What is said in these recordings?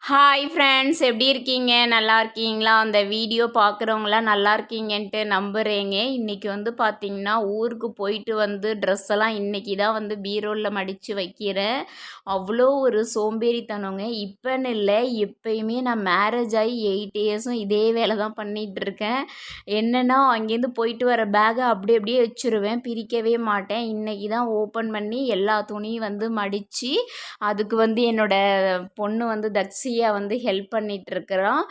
Hi friends, எப்படி இருக்கீங்க? நல்லா இருக்கீங்களா? அந்த வீடியோ பார்க்குறவங்களாம் நல்லா இருக்கீங்கன்ட்டு நம்புகிறேங்க. இன்றைக்கி வந்து பார்த்திங்கன்னா, ஊருக்கு போயிட்டு வந்து ட்ரெஸ் எல்லாம் இன்றைக்கி தான் வந்து பீரோவில் மடித்து வைக்கிறேன். அவ்வளோ ஒரு சோம்பேறித்தனங்க. இப்போன்னு இல்லை, எப்பயுமே நான் மேரேஜ் ஆகி 8 இயர்ஸும் இதே வேலை தான் பண்ணிகிட்ருக்கேன். என்னென்னா, அங்கேருந்து போயிட்டு வர பேக்கை அப்படியே வச்சுருவேன், பிரிக்கவே மாட்டேன். இன்றைக்கி தான் ஓப்பன் பண்ணி எல்லா துணியும் வந்து மடித்து, அதுக்கு வந்து என்னோடய பொண்ணு வந்து தக்ஷியா வந்து ஹெல்ப் பண்ணிகிட்ருக்குறான்.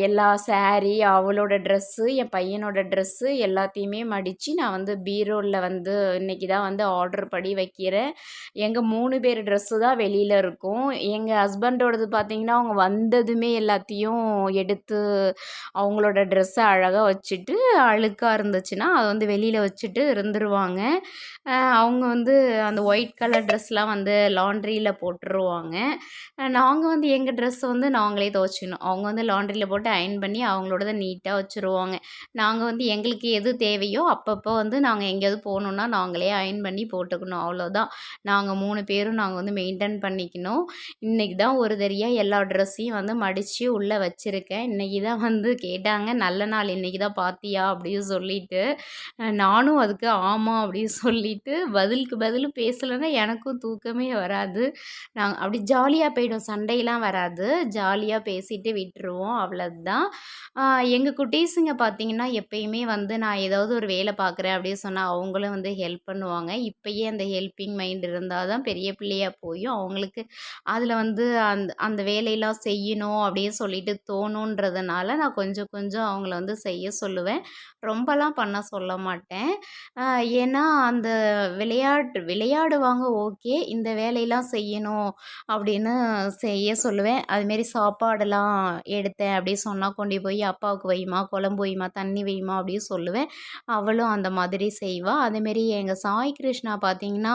எல்லா சாரீ, அவளோட ட்ரெஸ்ஸு, என் பையனோட ட்ரெஸ்ஸு எல்லாத்தையுமே மடித்து நான் வந்து பீரோவில் வந்து இன்றைக்கி தான் வந்து ஆர்டர் படி வைக்கிறேன். எங்கள் 3 பேர் ட்ரெஸ்ஸு தான் வெளியில் இருக்கும். எங்கள் ஹஸ்பண்டோடது பார்த்திங்கன்னா, அவங்க வந்ததுமே எல்லாத்தையும் எடுத்து அவங்களோட ட்ரெஸ்ஸை அழகாக வச்சுட்டு, அழுக்காக இருந்துச்சுன்னா அதை வந்து வெளியில் வச்சுட்டு இருந்துருவாங்க. அவங்க வந்து அந்த ஒயிட் கலர் ட்ரெஸ்லாம் வந்து லாண்ட்ரியில் போட்டுருவாங்க. நாங்கள் வந்து எங்கள் ட்ரெஸ்ஸை வந்து நாங்களே துவைச்சிக்கணும். அவங்க வந்து லாண்ட்ரியில் போட்டு அயர்ன் பண்ணி அவங்களோடத நீட்டாக வச்சுருவாங்க. நாங்கள் வந்து எங்களுக்கு எது தேவையோ அப்பப்போ வந்து நாங்கள் எங்கேயாவது போகணுன்னா நாங்களே அயர்ன் பண்ணி போட்டுக்கணும், அவ்வளோதான். நாங்கள் 3 பேரும் நாங்கள் வந்து மெயின்டைன் பண்ணிக்கணும். இன்றைக்கி தான் ஒரு தடவையாக எல்லா ட்ரெஸ்ஸையும் வந்து மடித்து உள்ளே வச்சுருக்கேன். இன்றைக்கி தான் வந்து கேட்டாங்க, நல்ல நாள் இன்றைக்கி தான் பார்த்தியா அப்படின்னு சொல்லிட்டு. நானும் அதுக்கு ஆமாம் அப்படின்னு சொல்லிட்டு பதிலுக்கு பதில் பேசலைன்னா எனக்கும் தூக்கமே வராது. நாங்கள் அப்படி ஜாலியாக போயிடும், சண்டையெல்லாம் வராது. ஜாலியாக பேசிட்டு விட்டுருவோம், அவ்வளோதான். எங்கள் குட்டீஸுங்க பார்த்திங்கன்னா, எப்பயுமே வந்து நான் ஏதாவது ஒரு வேலை பார்க்குறேன் அப்படின்னு சொன்னால் அவங்களும் வந்து ஹெல்ப் பண்ணுவாங்க. இப்போயே அந்த ஹெல்ப்பிங் மைண்ட் இருந்தால் தான் பெரிய பிள்ளையாக போயும் அவங்களுக்கு அதில் வந்து அந்த அந்த வேலையெல்லாம் செய்யணும் அப்படின்னு சொல்லிட்டு தோணுன்றதுனால நான் கொஞ்சம் கொஞ்சம் அவங்கள வந்து செய்ய சொல்லுவேன். ரொம்பலாம் பண்ண சொல்ல மாட்டேன். ஏன்னா அந்த விளையாடுவாங்க, ஓகே. இந்த வேலையெல்லாம் செய்யணும் அப்படின்னு செய்ய சொல்லுவேன். அதுமாரி சாப்பாடெல்லாம் எடுத்தேன் அப்படின்னு சொன்னால் கொண்டு போய் அப்பாவுக்கு வைம்மா, குழம்பு வைம்மா, தண்ணி வைம்மா அப்படின்னு சொல்லுவேன். அவளும் அந்த மாதிரி செய்வா. அதேமாரி எங்கள் சாய் கிருஷ்ணா பார்த்திங்கன்னா,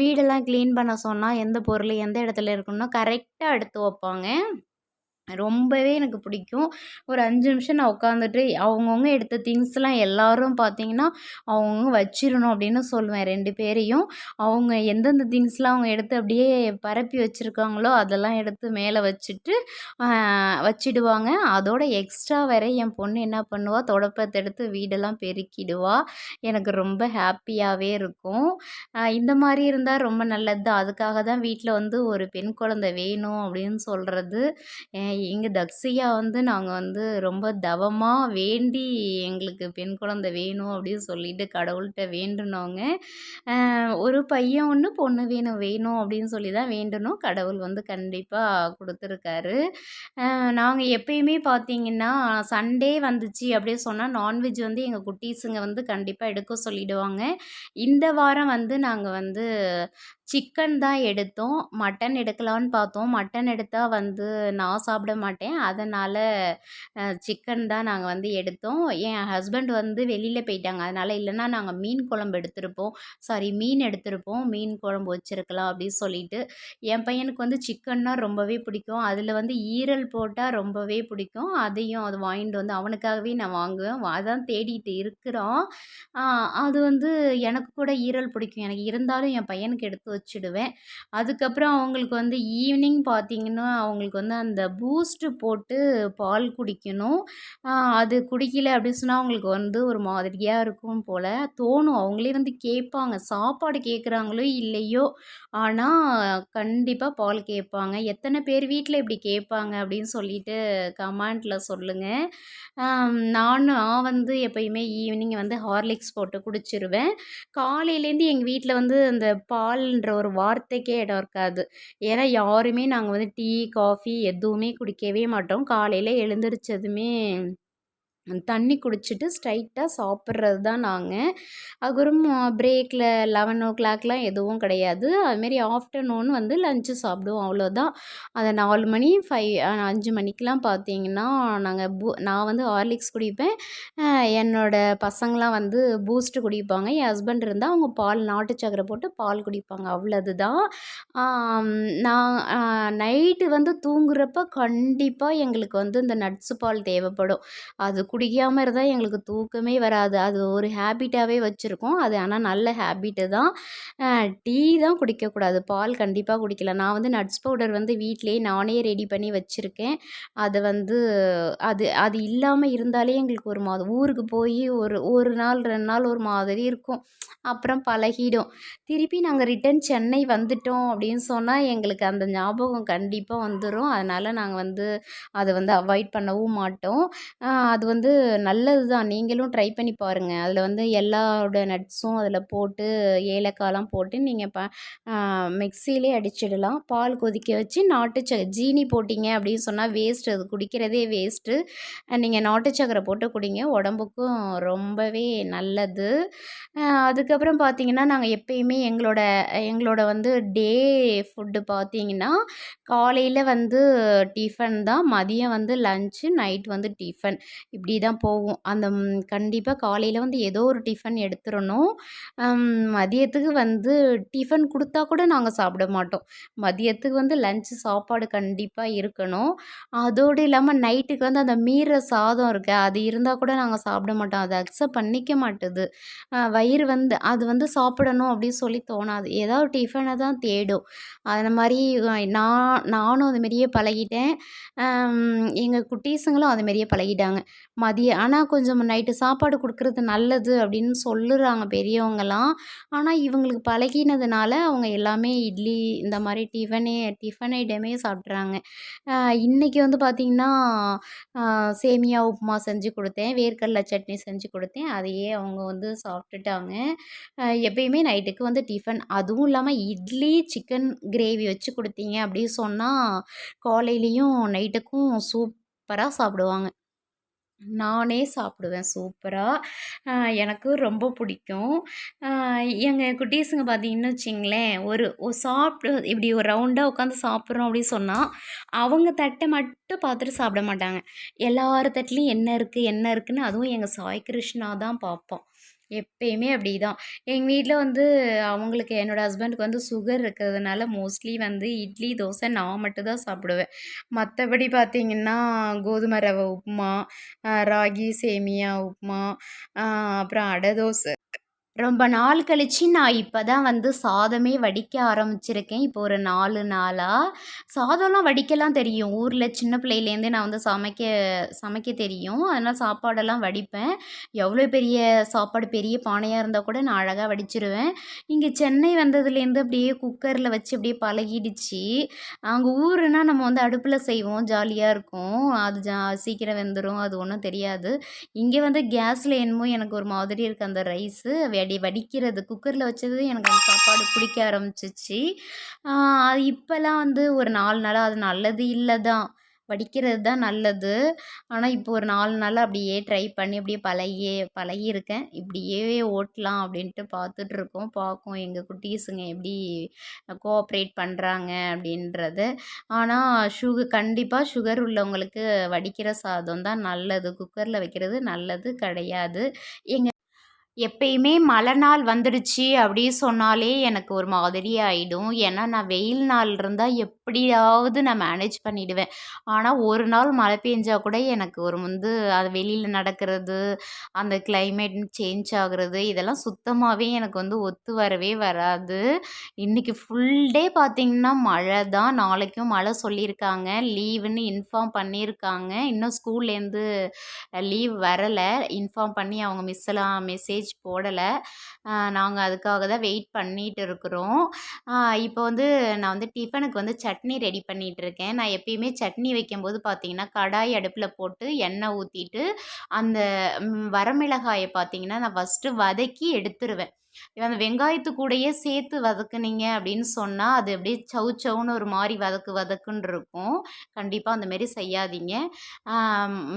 வீடெல்லாம் க்ளீன் பண்ண சொன்னால் எந்த பொருள் எந்த இடத்துல இருக்கணும்னா கரெக்டாக எடுத்து வைப்பாங்க. ரொம்பவே எனக்கு பிடிக்கும். ஒரு 5 நிமிஷம் நான் உட்காந்துட்டு அவங்கவுங்க எடுத்த திங்ஸ்லாம் எல்லோரும் பார்த்திங்கன்னா, அவங்கவுங்க வச்சிரணும் அப்படின்னு சொல்லுவேன் 2 பேரையும். அவங்க எந்தெந்த திங்ஸ்லாம் அவங்க எடுத்து அப்படியே பரப்பி வச்சுருக்காங்களோ அதெல்லாம் எடுத்து மேலே வச்சுட்டு வச்சிடுவாங்க. அதோட எக்ஸ்ட்ரா வேற என் பொண்ணு என்ன பண்ணுவா, தொடப்பத்த எடுத்து வீடெல்லாம் பெருக்கிடுவா. எனக்கு ரொம்ப ஹாப்பியாகவே இருக்கும். இந்த மாதிரி இருந்தால் ரொம்ப நல்லது தான். அதுக்காக தான் வீட்டில் வந்து ஒரு பெண் குழந்தை வேணும் அப்படின்னு சொல்கிறது. எங்கள் தக்ஷியா வந்து நாங்கள் வந்து ரொம்ப தவமாக வேண்டி எங்களுக்கு பெண் குழந்தை வேணும் அப்படின்னு சொல்லிட்டு கடவுள்கிட்ட வேண்டுனோங்க. ஒரு பையன் 1 பொண்ணு வேணும் வேணும் அப்படின்னு சொல்லி தான் வேண்டுனோம். கடவுள் வந்து கண்டிப்பாக கொடுத்துருக்காரு. நாங்கள் எப்பயுமே பார்த்திங்கன்னா, சண்டே வந்துச்சு அப்படின்னு சொன்னால் நான்வெஜ் வந்து எங்கள் குட்டீஸுங்க வந்து கண்டிப்பாக எடுக்க சொல்லிவிடுவாங்க. இந்த வாரம் வந்து நாங்கள் வந்து சிக்கன் தான் எடுத்தோம். மட்டன் எடுக்கலான்னு பார்த்தோம். மட்டன் எடுத்தால் வந்து நான் சாப்பிட மாட்டேன். அதனால் சிக்கன் தான் நாங்கள் வந்து எடுத்தோம். என் ஹஸ்பண்ட் வந்து வெளியில் போயிட்டாங்க. அதனால் இல்லைன்னா நாங்கள் மீன் குழம்பு எடுத்திருப்போம். மீன் எடுத்திருப்போம். மீன் குழம்பு வச்சுருக்கலாம் அப்படின்னு சொல்லிட்டு. என் பையனுக்கு வந்து சிக்கன்னா ரொம்பவே பிடிக்கும். அதில் வந்து ஈரல் போட்டால் ரொம்பவே பிடிக்கும். அதையும் அது வாங்கிட்டு வந்து அவனுக்காகவே நான் வாங்குவேன். அதான் தேடிட்டு இருக்கிறான். அது வந்து எனக்கு கூட ஈரல் பிடிக்கும். எனக்கு இருந்தாலும் என் பையனுக்கு எடுத்து வச்சுடுவேன். அதுக்கப்புறம் அவங்களுக்கு வந்து ஈவினிங் பார்த்திங்கன்னா, அவங்களுக்கு வந்து அந்த பூஸ்ட்டு போட்டு பால் குடிக்கணும். அது குடிக்கல அப்படின்னு சொன்னால் அவங்களுக்கு வந்து ஒரு மாதிரியாக இருக்கும் போல் தோணும். அவங்களே வந்து கேட்பாங்க, சாப்பாடு கேட்குறாங்களோ இல்லையோ, ஆனால் கண்டிப்பாக பால் கேட்பாங்க. எத்தனை பேர் வீட்டில் இப்படி கேட்பாங்க அப்படின்னு சொல்லிட்டு கமெண்ட்டில் சொல்லுங்கள். நான் வந்து எப்பயுமே ஈவினிங் வந்து ஹார்லிக்ஸ் போட்டு குடிச்சிருவேன். காலையிலேருந்து எங்கள் வீட்டில் வந்து அந்த பால்ன்ற ஒரு வார்த்தைக்கே இடம் இருக்காது. ஏன்னா யாருமே நாங்கள் வந்து டீ, காஃபி எதுவுமே குடிக்கவே மாட்டோம். காலையில் எழுந்திரிச்சதுமே தண்ணி குடிச்சிட்டு ஸ்ட்ரைட்டாக சாப்பிட்றது தான் நாங்கள். அதுக்கப்புறம் பிரேக்கில் 11:00லாம் எதுவும் கிடையாது. அதுமாரி ஆஃப்டர்நூன் வந்து லஞ்சு சாப்பிடுவோம், அவ்வளோதான். அதை 4 மணி 5 மணிக்கெலாம் பார்த்திங்கன்னா நாங்கள் நான் வந்து ஹார்லிக்ஸ் குடிப்பேன். என்னோட பசங்களாம் வந்து பூஸ்ட்டு குடிப்பாங்க. என் ஹஸ்பண்ட் இருந்தால் அவங்க பால் நாட்டு சக்கரை போட்டு பால் குடிப்பாங்க, அவ்வளவு தான். நான் நைட்டு வந்து தூங்குறப்ப கண்டிப்பாக எங்களுக்கு வந்து இந்த நட்ஸு பால் தேவைப்படும். அது குடிக்காம இருந்தா எங்களுக்கு தூக்கமே வராது. அது ஒரு ஹேபிட்டாவே வச்சிருக்கோம். அது ஆனா நல்ல ஹேபிட்டு தான். அ டீ தான் குடிக்கக்கூடாது. பால் கண்டிப்பா குடிக்கலாம். நான் வந்து நட்ஸ் பவுடர் வந்து வீட்லயே நானே ரெடி பண்ணி வச்சிருக்கேன். அது வந்து அது அது இல்லாம இருந்தாலே எங்களுக்கு ஒரு மாதம் ஊருக்கு போய் ஒரு 1 நாள் 2 நாள் ஒரு மாதிரி இருக்கும். அப்புறம் பழகிடும். திருப்பி நாங்க ரிட்டர்ன் சென்னை வந்துட்டோம் அப்படின்னு சொன்னா, எங்களுக்கு அந்த ஞாபகம் கண்டிப்பா வந்துரும். அதனால நாங்க வந்து அத வந்து அவாய்ட் பண்ணவும் மாட்டோம். அது வந்து நல்லது தான். நீங்களும் ட்ரை பண்ணி பாருங்க. அதில வந்து எல்லாரோட நட்ஸும் அதில போட்டு ஏலக்காய்லாம் போட்டு நீங்க மிக்ஸியிலே அடிச்சிடலாம். பால் கொதிக்க வச்சு ஜீனி போட்டீங்க அப்படின்னு சொன்னா வேஸ்ட் அது குடிக்கிறதே வேஸ்ட்டு. நீங்க நாட்டு சர்க்கரை போட்டு குடிங்க. உடம்புக்கும் ரொம்பவே நல்லது. அதுக்கப்புறம் பார்த்தீங்கன்னா, நாங்க எப்பயுமே எங்களோட எங்களோட வந்து டே ஃபுட்டு பார்த்தீங்கன்னா, காலையில வந்து டிஃபன் தான். மதியம் வந்து லஞ்ச்சு, நைட் வந்து டிஃபன். இப்படி தான் போகும். கண்டிப்பா காலையில வந்து ஏதோ ஒரு டிஃபன் எடுத்துறணும். மதியத்துக்கு வந்து டிஃபன் குடுத்தா கூட நாங்க சாப்பிட மாட்டோம். மதியத்துக்கு வந்து லஞ்ச் சாப்பாடு கண்டிப்பா இருக்கணும். அதோடு இல்லாம நைட்டுக்கு வந்து அந்த மீற சாதம் இருக்கு. அது இருந்தா கூட நாங்க சாப்பிட மாட்டோம். அது அக்செப்ட் பண்ணிக்க மாட்டுது. வயிறு வந்து அது வந்து சாப்பிடணும் அப்படின்னு சொல்லி தோணாது. ஏதாவது டிஃபன தான் தேடும். அந்த மாரி நானும் அது மாரியே பழகிட்டேன். எங்க குட்டீஸுங்களும் அது மாரியே பழகிட்டாங்க. ஆனா கொஞ்சம் நைட்டு சாப்பாடு குடுக்குறது நல்லது அப்படின்னு சொல்லுறாங்க பெரியவங்கலாம். ஆனா இவங்களுக்கு பழகினதுனால அவங்க எல்லாமே இட்லி இந்த மாரி டிஃபன் ஐட்டமே சாப்பிட்றாங்க. இன்னைக்கு வந்து பார்த்தீங்கன்னா, சேமியா உப்புமா செஞ்சு குடுத்தேன். வேர்க்கடல சட்னி செஞ்சு குடுத்தேன். அதையே அவங்க வந்து சாப்பிட்டுட்டாங்க. எப்பயுமே நைட்டுக்கு வந்து டிஃபன் அதுவும் இல்லாம இட்லி, சிக்கன் கிரேவி வச்சு குடுத்தீங்க அப்படி சொன்னா, காலையிலயும் நைட்டுக்கும் சூப்பரா சாப்பிடுவாங்க. நானே சாப்பிடுவேன் சூப்பரா. அ எனக்கு ரொம்ப பிடிக்கும். அ எங்க குட்டீஸுங்க பார்த்தீங்கன்னு வச்சுங்களேன், ஒரு ஒரு சாப்பிட்டு இப்படி ஒரு ரவுண்டா உட்காந்து சாப்பிட்றோம் அப்படின்னு சொன்னா, அவங்க தட்ட மட்டும் பார்த்துட்டு சாப்பிட மாட்டாங்க. எல்லார் தட்டுலயும் என்ன இருக்கு, என்ன இருக்குன்னு அதுவும் எங்க சாய் கிருஷ்ணா தான் பார்ப்பான். எப்பயுமே அப்படிதான். எங்க வீட்ல வந்து அவங்களுக்கு என்னோட ஹஸ்பண்டுக்கு வந்து சுகர் இருக்கிறதுனால மோஸ்ட்லி வந்து இட்லி, தோசை நான் மட்டும் தான் சாப்பிடுவேன். மத்தபடி பார்த்தீங்கன்னா, கோதுமை ரவை உப்புமா, ராகி சேமியா உப்புமா, அ அப்புறம் அடை தோசை. ரொம்ப நாள் கழிச்சு நான் இப்ப தான் வந்து சாதமே வடிக்க ஆரம்பிச்சிருக்கேன். இப்போ ஒரு 4 நாளா. சாதம்லாம் வடிக்கலாம் தெரியும். ஊர்ல சின்ன பிள்ளையிலேருந்தே நான் வந்து சமைக்க தெரியும். அதனால சாப்பாடெல்லாம் வடிப்பேன். எவ்வளோ பெரிய சாப்பாடு பெரிய பானையா இருந்தா கூட நான் அழகா வடிச்சிருவேன். இங்க சென்னை வந்ததுலேருந்து அப்படியே குக்கர்ல வச்சு அப்படியே பழகிடுச்சு. அங்க ஊருனா நம்ம வந்து அடுப்புல செய்வோம். ஜாலியா இருக்கும். அது சீக்கிரம் வெந்துரும். அது ஒண்ணும் தெரியாது. இங்க வந்து கேஸ்ல என்னமோ எனக்கு ஒரு மாதிரி இருக்கு அந்த ரைஸு. வடிக்கிறது குக்கர்ல வச்சது எனக்கு அந்த சாப்பாடு பிடிக்க ஆரம்பிச்சிச்சு. இப்பலாம் வந்து ஒரு 4 நாளா அது நல்லது இல்ல தான். வடிக்கிறது தான் நல்லது. ஆனா, இப்போ ஒரு 4 நாளா அப்படியே ட்ரை பண்ணி அப்படியே பழகியிருக்கேன். இப்படியே ஓட்டலாம் அப்படின்ட்டு பார்த்துட்ருக்கோம். பார்ப்போம் எங்க குட்டீஸுங்க எப்படி கோஆப்ரேட் பண்றாங்க அப்படின்றது. ஆனா, கண்டிப்பா சுகர் உள்ளவங்களுக்கு வடிக்கிற சாதம் தான் நல்லது. குக்கர்ல வைக்கிறது நல்லது கிடையாது. எப்பயுமே மழை நாள் வந்துடுச்சு அப்படி சொன்னாலே எனக்கு ஒரு மாதிரி ஆயிடும். ஏன்னா, நான் வெயில் நாள் இருந்தா எப்படியாவது நான் மேனேஜ் பண்ணிடுவேன். ஆனா, ஒரு நாள் மழை பெஞ்சா கூட எனக்கு ஒரு வந்து அது வெளியில நடக்கிறது, அந்த கிளைமேட் சேஞ்ச் ஆகுறது, இதெல்லாம் சுத்தமாவே எனக்கு வந்து ஒத்து வரவே வராது. இன்னைக்கு ஃபுல் டே பார்த்தீங்கன்னா மழை தான். நாளைக்கும் மழை சொல்லியிருக்காங்க. லீவுன்னு இன்ஃபார்ம் பண்ணியிருக்காங்க. இன்னும் ஸ்கூல்லேருந்து லீவ் வரல. இன்ஃபார்ம் பண்ணி அவங்க மிஸ்ஸெல்லாம் மெசேஜ் போடல. நாங்க அதுக்காக தான் வெயிட் பண்ணிட்டு இருக்கிறோம். இப்போ வந்து நான் வந்து டிஃபனுக்கு வந்து சட்னி ரெடி பண்ணிட்டுருக்கேன். நான் எப்பயுமே சட்னி வைக்கும்போது பார்த்தீங்கன்னா, கடாய் அடுப்புல போட்டு எண்ணெய் ஊத்திட்டு, அந்த வரமிளகாய பார்த்தீங்கன்னா, நான் ஃபர்ஸ்ட்டு வதக்கி எடுத்துருவேன். அந்த வெங்காயத்து கூடயே சேர்த்து வதக்குனீங்க அப்படின்னு சொன்னா, அது அப்படியே சௌ சௌன்னு ஒரு மாரி வதக்குன்னு இருக்கும். கண்டிப்பா அந்த மாரி செய்யாதீங்க. ஆ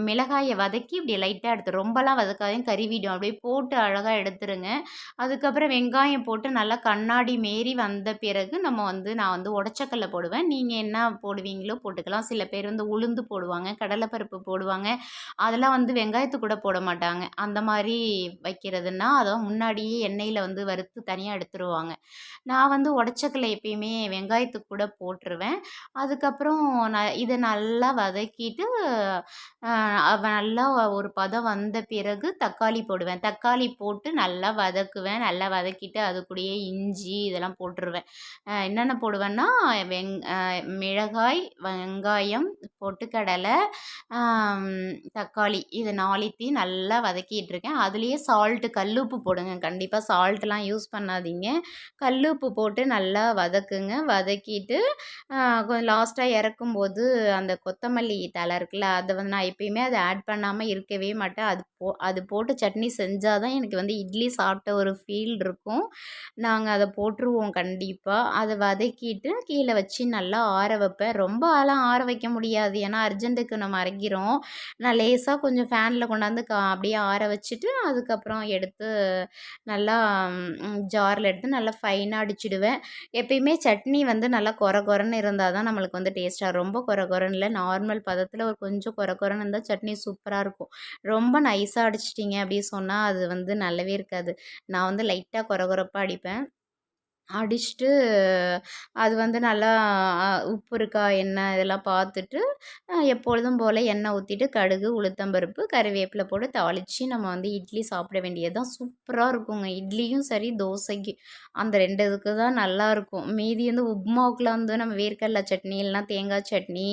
மிளகாய வதக்கி இப்படி லைட்டா ரொம்பலாம் வதக்காதீங்க கருவிடும். அப்படியே போட்டு அழகா எடுத்துருங்க. அதுக்கப்புறம் வெங்காயம் போட்டு நல்லா கண்ணாடி மேரி வந்த பிறகு நான் வந்து உடச்சக்கல்ல போடுவேன். நீங்க என்ன போடுவீங்களோ போட்டுக்கலாம். சில பேர் வந்து உளுந்து போடுவாங்க, கடலைப்பருப்பு போடுவாங்க. அதெல்லாம் வந்து வெங்காயத்து கூட போட மாட்டாங்க. அந்த மாரி வைக்கிறதுன்னா, அதெல்லாம் முன்னாடியே எண்ணெயில வந்து வறுத்து தனியாக எடுத்துருவாங்க. நான் வந்து உடச்சக்கல்ல எப்பயுமே வெங்காயத்துக்கு கூட போட்டுருவேன். அதுக்கப்புறம் இதை நல்லா வதக்கிட்டு நல்லா ஒரு பதம் வந்த பிறகு தக்காளி போடுவேன். தக்காளி போட்டு நல்லா வதக்குவேன். நல்லா வதக்கிட்டு அது கூடயே இஞ்சி இதெல்லாம் போட்டுருவேன். என்னென்ன போடுவேன்னா, மிளகாய், வெங்காயம், பொட்டுக்கடலை, ஆம், தக்காளி இது 4த்தையும் நல்லா வதக்கிட்டுருக்கேன். அதுலேயே சால்ட்டு கல்லுப்பு போடுங்க. கண்டிப்பாக சால்ட்லாம் யூஸ் பண்ணாதீங்க. கல்லுப்பு போட்டு நல்லா வதக்குங்க. வதக்கிட்டு கொஞ்சம் லாஸ்ட்டாக இறக்கும்போது அந்த கொத்தமல்லி தழை இருக்குல்ல, அதை வந்து நான் எப்பயுமே அதை ஆட் பண்ணாமல் இருக்கவே மாட்டேன். அது போட்டு சட்னி செஞ்சால் தான் எனக்கு வந்து இட்லி சாப்பிட்ட ஒரு ஃபீல் இருக்கும். நாங்கள் அதை போட்டுருவோம் கண்டிப்பாக. அதை வதக்கிட்டு கீழே வச்சு நல்லா ஆற வைப்பேன். ரொம்ப ஆற வைக்க முடியாது. ஏன்னா அர்ஜென்ட்டுக்கு நம்ம அரைக்கிறோம். நான் லேசாக கொஞ்சம் ஃபேனில் கொண்டாந்து அப்படியே ஆற வச்சுட்டு அதுக்கப்புறம் எடுத்து நல்லா ஜாரில் எடுத்து நல்லா ஃபைனாக அடிச்சிடுவேன். எப்பயுமே சட்னி வந்து நல்லா கொர கொரன்னு இருந்தால் தான் நம்மளுக்கு வந்து டேஸ்ட்டாக, ரொம்ப கொர கொரன்னு இல்லை, நார்மல் பதத்தில் ஒரு கொஞ்சம் கொர கொரன்னு இருந்தால் சட்னி சூப்பராக இருக்கும். ரொம்ப நைஸாக அடிச்சிட்டிங்க அப்படி சொன்னால் அது வந்து நல்லாவே இருக்காது. நான் வந்து லைட்டாக கொர கொரப்பாக அடிப்பேன். அடிச்சுட்டு அது வந்து நல்லா உப்பு இருக்கா என்ன இதெல்லாம் பார்த்துட்டு எப்பொழுதும் போல் எண்ணெய் ஊற்றிட்டு கடுகு, உளுத்தம்பருப்பு, கறிவேப்பிலை போட்டு தாளித்து நம்ம வந்து இட்லி சாப்பிட வேண்டியது தான். சூப்பராக இருக்குங்க. இட்லியும் சரி, தோசைக்கு அந்த 2 இதுக்கு தான் நல்லாயிருக்கும். மீதி வந்து உப்புமாவுக்குலாம் வந்து நம்ம வேர்க்கடலை சட்னி இல்லைனா தேங்காய் சட்னி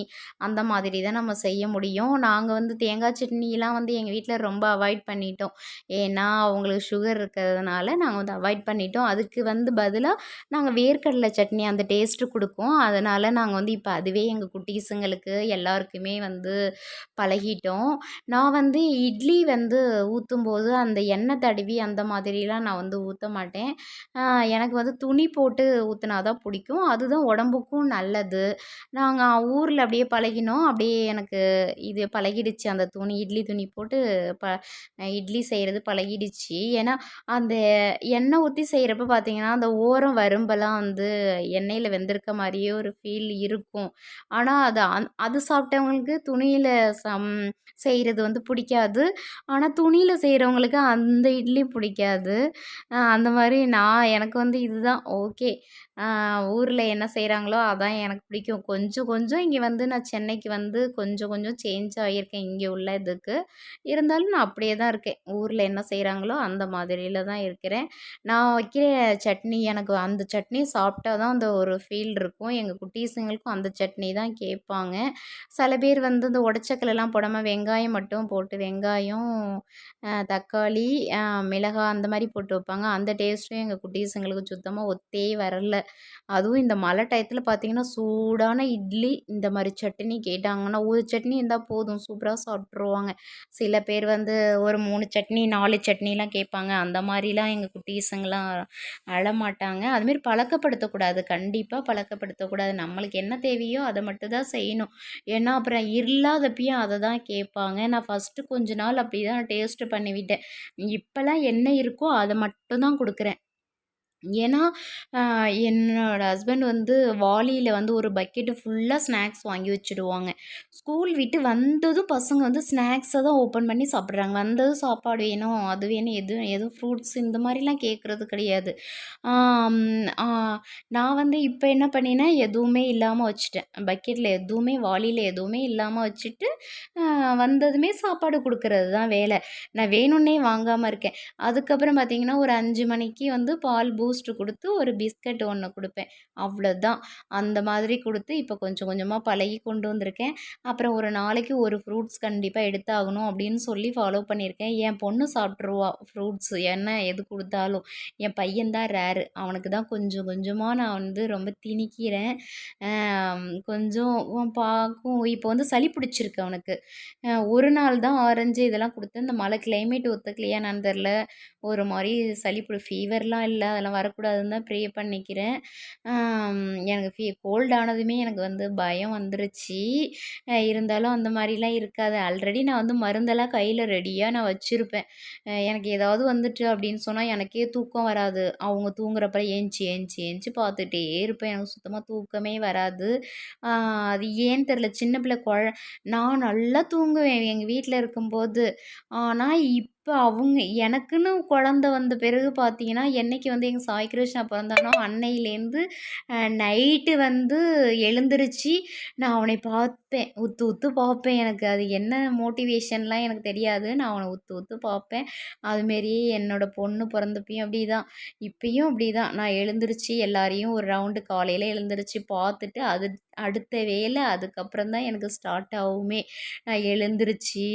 அந்த மாதிரி தான் நம்ம செய்ய முடியும். நாங்கள் வந்து தேங்காய் சட்னிலாம் வந்து எங்கள் வீட்டில் ரொம்ப அவாய்ட் பண்ணிட்டோம். ஏன்னா அவங்களுக்கு சுகர் இருக்கிறதுனால நாங்கள் வந்து அவாய்ட் பண்ணிட்டோம். அதுக்கு வந்து பதிலாக நாங்கள் வேர்க்கடலை சட்னி அந்த டேஸ்ட்டு கொடுக்கும். அதனால் நாங்கள் வந்து இப்போ அதுவே எங்கள் குட்டீஸுங்களுக்கு எல்லாருக்குமே வந்து பழகிட்டோம். நான் வந்து இட்லி வந்து ஊற்றும்போது அந்த எண்ணெய் தடவி அந்த மாதிரிலாம் நான் வந்து ஊற்ற மாட்டேன். எனக்கு வந்து துணி போட்டு ஊற்றினா தான் பிடிக்கும். அதுதான் உடம்புக்கும் நல்லது. நாங்கள் ஊரில் அப்படியே பழகினோம். அப்படியே எனக்கு இது பழகிடுச்சு. அந்த இட்லி துணி போட்டு ப இட்லி செய்கிறது பழகிடுச்சு. ஏன்னா அந்த எண்ணெய் ஊற்றி செய்கிறப்ப பார்த்தீங்கன்னா, அந்த ஓரம் வரும்பெல்லாம் வந்து எண்ணெயில் வெந்திருக்க மாதிரியே ஒரு ஃபீல் இருக்கும். ஆனால் அது சாப்பிட்டவங்களுக்கு துணியில் செய்கிறது வந்து பிடிக்காது. ஆனால் துணியில் செய்கிறவங்களுக்கு அந்த இட்லி பிடிக்காது. அந்த மாதிரி எனக்கு வந்து இதுதான் ஓகே. ஊரில் என்ன செய்கிறாங்களோ அதான் எனக்கு பிடிக்கும். கொஞ்சம் கொஞ்சம் இங்கே வந்து நான் சென்னைக்கு வந்து கொஞ்சம் கொஞ்சம் சேஞ்ச் ஆகியிருக்கேன் இங்கே உள்ள இதுக்கு. இருந்தாலும் நான் அப்படியே தான் இருக்கேன். ஊரில் என்ன செய்கிறாங்களோ அந்த மாதிரியில தான் இருக்கிறேன். நான் வைக்கிற சட்னி எனக்கு அந்த சட்னி சாப்பிட்டா தான் அந்த ஒரு ஃபீல் இருக்கும். எங்கள் குட்டீஸுங்களுக்கும் அந்த சட்னி தான் கேட்பாங்க. சில பேர் வந்து இந்த உடச்சக்கல்லாம் போடாமல் வெங்காயம் மட்டும் போட்டு வெங்காயம், தக்காளி, மிளகாய் அந்த மாதிரி போட்டு வைப்பாங்க. அந்த டேஸ்ட்டும் எங்கள் குட்டீஸுங்களுக்கு சுத்தமாக ஒத்தே வரல. அதுவும் இந்த மழை டயத்தில் பார்த்தீங்கன்னா, சூடான இட்லி இந்த மாதிரி சட்னி கேட்டாங்கன்னா, ஒரு சட்னி இருந்தால் போதும் சூப்பராக சாப்பிட்ருவாங்க. சில பேர் வந்து ஒரு 3 சட்னி 4 சட்னிலாம் கேட்பாங்க. அந்த மாதிரிலாம் எங்கள் குட்டீஸுங்கலாம் அழமாட்டாங்க. அதுமாரி பழக்கப்படுத்தக்கூடாது. கண்டிப்பாக பழக்கப்படுத்தக்கூடாது. நம்மளுக்கு என்ன தேவையோ அதை மட்டும் தான் செய்யணும். ஏன்னா அப்புறம் இல்லாதப்பயும் அதை தான் கேட்பாங்க. நான் ஃபஸ்ட்டு கொஞ்ச நாள் அப்படி தான் டேஸ்ட்டு பண்ணிவிட்டேன். இப்போலாம் என்ன இருக்கோ அதை மட்டும் தான் கொடுக்குறேன். ஏன்னா என்னோட ஹஸ்பண்ட் வந்து வாளியில் வந்து ஒரு பக்கெட்டு ஃபுல்லாக ஸ்நாக்ஸ் வாங்கி வச்சுடுவாங்க. ஸ்கூல் விட்டு வந்ததும் பசங்க வந்து ஸ்நாக்ஸை தான் ஓப்பன் பண்ணி சாப்பிட்றாங்க. வந்ததும் சாப்பாடு வேணும், அது வேணும், எதுவும் ஃப்ரூட்ஸ் இந்த மாதிரிலாம் கேட்குறது கிடையாது. ஆம், ஆ, நான் வந்து இப்போ என்ன பண்ணினேன், எதுவுமே இல்லாமல் வச்சுட்டேன். பக்கெட்டில் எதுவுமே வாளியில் எதுவுமே இல்லாமல் வச்சுட்டு வந்ததுமே சாப்பாடு கொடுக்கறது தான் வேலை. நான் வேணும்னே வாங்காமல் இருக்கேன். அதுக்கப்புறம் பார்த்திங்கன்னா ஒரு 5 மணிக்கு வந்து பால் பூஸ்ட்டு கொடுத்து ஒரு பிஸ்கட் ஒன்று கொடுப்பேன். அவ்வளோதான். அந்த மாதிரி கொடுத்து இப்போ கொஞ்சம் கொஞ்சமாக பழகி கொண்டு வந்திருக்கேன். அப்புறம் ஒரு நாளைக்கு ஒரு ஃப்ரூட்ஸ் கண்டிப்பாக எடுத்தாகணும் அப்படின்னு சொல்லி ஃபாலோ பண்ணியிருக்கேன். என் பொண்ணு சாப்பிட்ருவா ஃப்ரூட்ஸு என்ன எது கொடுத்தாலும். என் பையன் தான் ரேரு. அவனுக்கு தான் கொஞ்சம் கொஞ்சமாக நான் வந்து ரொம்ப திணிக்கிறேன். கொஞ்சம் இப்போ வந்து சளி பிடிச்சிருக்கு அவனுக்கு. ஒரு நாள் தான் ஆரஞ்சு இதெல்லாம் கொடுத்தேன். இந்த மழை கிளைமேட் ஒத்துக்கலையா என்னான்னு தெரில. ஒரு மாதிரி ஃபீவர்லாம் இல்லை, அதெல்லாம் வரக்கூடாதுன்னு தான் ப்ரே பண்ணிக்கிறேன். எனக்கு கோல்ட் ஆனதுமே எனக்கு வந்து பயம் வந்துருச்சு. இருந்தாலும் அந்த மாதிரிலாம் இருக்காது. ஆல்ரெடி நான் வந்து மருந்தெல்லாம் கையில் ரெடியாக நான் வச்சுருப்பேன். எனக்கு ஏதாவது வந்துட்டு அப்படின்னு சொன்னால் எனக்கே தூக்கம் வராது. அவங்க தூங்குறப்ப ஏஞ்சி ஏஞ்சி ஏஞ்சி பார்த்துட்டே இருப்பேன். எனக்கு சுத்தமாக தூக்கமே வராது. அது ஏன்னு தெரில. சின்ன பிள்ளை நான் நல்லா தூங்குவேன் எங்கள் வீட்டில் இருக்கும்போது. ஆனால் இப்போ அவங்க எனக்குன்னு குழந்த வந்த பிறகு பார்த்தீங்கன்னா, என்னைக்கு வந்து எங்க சாய் கிருஷ்ணா பிறந்தானோ, அன்னையிலேருந்து நைட்டு வந்து எழுந்திருச்சு நான் அவனை பார்ப்பேன். உத்து உத்து பார்ப்பேன். எனக்கு அது என்ன மோட்டிவேஷன்லாம் எனக்கு தெரியாது. நான் அவன உத்து உத்து பார்ப்பேன். அதுமாரியே என்னோட பொண்ணு பொறந்தப்பயும் அப்படிதான். இப்பயும் அப்படிதான். நான் எழுந்திருச்சு எல்லாரையும் ஒரு ரவுண்டு காலையில எழுந்திருச்சு பார்த்துட்டு, அடுத்த வேலை அதுக்கப்புறம் தான் எனக்கு ஸ்டார்ட் ஆகுமே. நான் எழுந்திருச்சு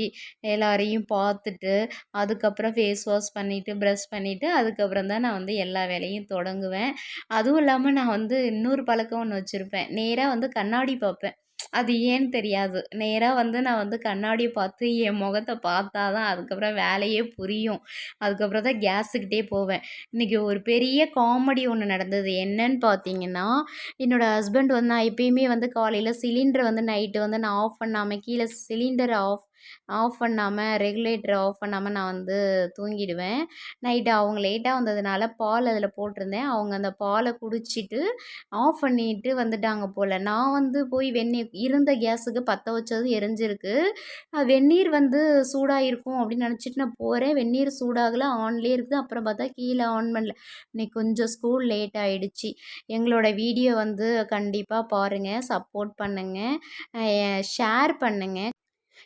எல்லாரையும் பார்த்துட்டு, அதுக்கப்புறம் ஃபேஸ் வாஷ் பண்ணிவிட்டு, ப்ரஷ் பண்ணிவிட்டு, அதுக்கப்புறம் தான் நான் வந்து எல்லா வேலையும் தொடங்குவேன். அதுவும் இல்லாம நான் வந்து இன்னொரு பழக்கம் ஒண்ணு வச்சிருப்பேன். நேரா வந்து கண்ணாடி பார்ப்பேன். அது ஏன்னு தெரியாது. நேரா வந்து நான் வந்து கண்ணாடிய பார்த்து என் முகத்த பார்த்தா தான் அதுக்கப்புறம் வேலையே புரியும். அதுக்கப்புறம் தான் கேஸுக்கிட்டே போவேன். இன்னைக்கு ஒரு பெரிய காமெடி ஒண்ணு நடந்தது. என்னன்னு பார்த்தீங்கன்னா, என்னோட ஹஸ்பண்ட் வந்து நான் எப்பயுமே வந்து காலையில சிலிண்டர வந்து நைட்டு வந்து நான் ஆஃப் பண்ணாம கீழ சிலிண்டர ஆஃப் ஆஃப் பண்ணாம, ரெகுலேட்டர ஆஃப் பண்ணாம நான் வந்து தூங்கிடுவேன். நைட்டு அவங்க லேட்டா வந்ததுனால பால் அதில போட்டிருந்தேன். அவங்க அந்த பால குடிச்சிட்டு ஆஃப் பண்ணிட்டு வந்துட்டாங்க போல. நான் வந்து போய் வெந்நீர் இருந்த கேஸுக்கு பத்த வச்சது எரிஞ்சிருக்கு. வெந்நீர் வந்து சூடாயிருக்கும் அப்படின்னு நினச்சிட்டு நான் போறேன். வெந்நீர் சூடாகல. ஆன்லயே இருக்குது. அப்புறம் பார்த்தா கீழ ஆன் பண்ணல. இன்னைக்கு கொஞ்சம் ஸ்கூல் லேட் ஆயிடுச்சு. எங்களோட வீடியோ வந்து கண்டிப்பா பாருங்க. சப்போர்ட் பண்ணுங்க. ஷேர் பண்ணுங்க.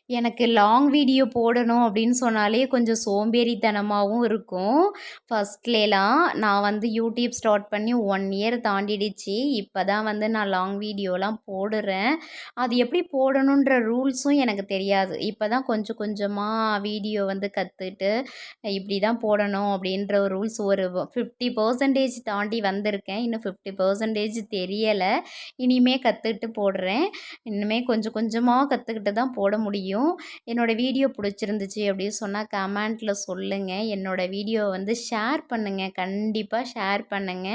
எனக்கு லாங் வீடியோ போடணும் அப்படின்னு சொன்னாலே கொஞ்சம் சோம்பேறித்தனமாவும் இருக்கும். ஃபர்ஸ்ட்லேலாம் நான் வந்து யூடியூப் ஸ்டார்ட் பண்ணி 1 இயர் தாண்டிடுச்சு. இப்ப தான் வந்து நான் லாங் வீடியோலாம் போடுறேன். அது எப்படி போடணுன்ற ரூல்ஸும் எனக்கு தெரியாது. இப்ப தான் கொஞ்சம் கொஞ்சமா வீடியோ வந்து கத்துட்டு, இப்படி தான் போடணும் அப்படின்ற ஒரு ரூல்ஸ் ஒரு 50% தாண்டி வந்திருக்கேன். இன்னும் 50% தெரியல. இனிமே கத்துட்டு போடுறேன். இன்னுமே கொஞ்சம் கொஞ்சமா கத்துக்கிட்டு தான் போட முடியும். என்னோட வீடியோ பிடிச்சிருந்துச்சு அப்படின்னு சொன்னா கமெண்ட்ல சொல்லுங்க. என்னோட வீடியோ வந்து ஷேர் பண்ணுங்க. கண்டிப்பா ஷேர் பண்ணுங்க.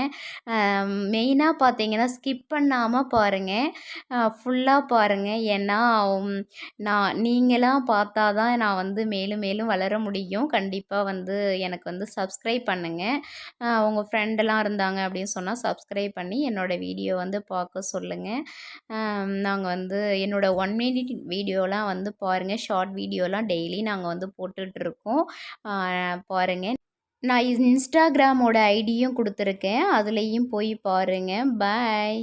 மெயினா பார்த்தீங்கன்னா, ஸ்கிப் பண்ணாம பாருங்க. ஃபுல்லா பாருங்க. ஏன்னா, ம் நீங்கலாம் பார்த்தா தான் நான் வந்து மேலும் மேலும் வளர முடியும். கண்டிப்பா வந்து எனக்கு வந்து சப்ஸ்கிரைப் பண்ணுங்க. உங்க ஃப்ரெண்டெல்லாம் இருந்தாங்க அப்படின்னு சொன்னா சப்ஸ்கிரைப் பண்ணி என்னோட வீடியோ வந்து பார்க்க சொல்லுங்க. நாங்க வந்து என்னோட 1 மினிட் வீடியோலாம் வந்து பாருங்க. ஷார்ட் வீடியோலாம் டெய்லி நாங்க வந்து போட்டுட்ருக்கோம். பாருங்க. நான் இன்ஸ்டாகிராமோட ஐடியும் குடுத்துருக்கேன். அதுலயும் போய் பாருங்க. பாய்.